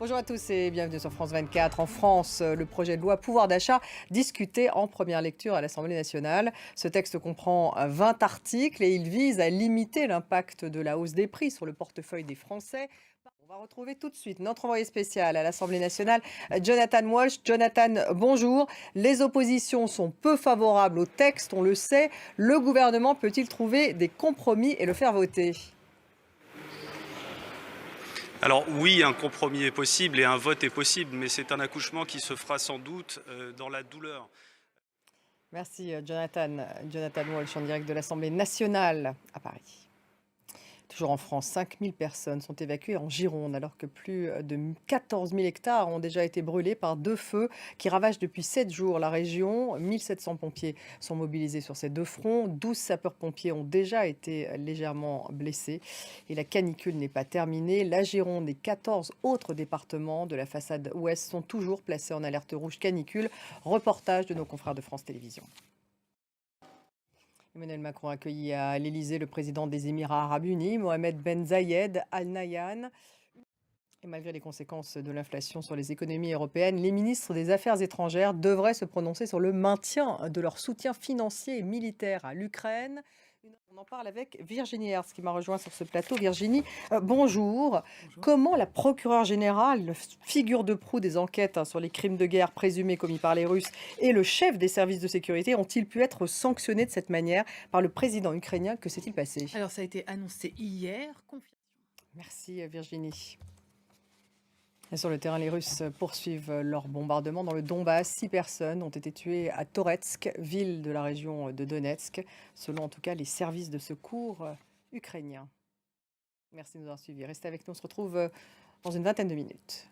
Bonjour à tous et bienvenue sur France 24. En France, le projet de loi pouvoir d'achat discuté en première lecture à l'Assemblée nationale. Ce texte comprend 20 articles et il vise à limiter l'impact de la hausse des prix sur le portefeuille des Français. On va retrouver tout de suite notre envoyé spécial à l'Assemblée nationale, Jonathan Walsh. Jonathan, bonjour. Les oppositions sont peu favorables au texte, on le sait. Le gouvernement peut-il trouver des compromis et le faire voter ? Alors oui, un compromis est possible et un vote est possible, mais c'est un accouchement qui se fera sans doute dans la douleur. Merci Jonathan. Jonathan Walsh en direct de l'Assemblée nationale à Paris. Toujours en France, 5000 personnes sont évacuées en Gironde alors que plus de 14 000 hectares ont déjà été brûlés par deux feux qui ravagent depuis 7 jours la région. 1700 pompiers sont mobilisés sur ces deux fronts. 12 sapeurs-pompiers ont déjà été légèrement blessés. Et la canicule n'est pas terminée. La Gironde et 14 autres départements de la façade ouest sont toujours placés en alerte rouge canicule. Reportage de nos confrères de France Télévisions. Emmanuel Macron a accueilli à l'Élysée le président des Émirats arabes unis, Mohamed Ben Zayed Al Nahyan. Et malgré les conséquences de l'inflation sur les économies européennes, les ministres des Affaires étrangères devraient se prononcer sur le maintien de leur soutien financier et militaire à l'Ukraine. On en parle avec Virginie Hertz qui m'a rejoint sur ce plateau. Virginie, bonjour. Bonjour. Comment la procureure générale, figure de proue des enquêtes sur les crimes de guerre présumés commis par les Russes, et le chef des services de sécurité ont-ils pu être sanctionnés de cette manière par le président ukrainien? Que s'est-il passé? Alors ça a été annoncé hier, confirmation. Merci Virginie. Et sur le terrain, les Russes poursuivent leur bombardement dans le Donbass. 6 personnes ont été tuées à Toretsk, ville de la région de Donetsk, selon en tout cas les services de secours ukrainiens. Merci de nous avoir suivis. Restez avec nous, on se retrouve dans une vingtaine de minutes.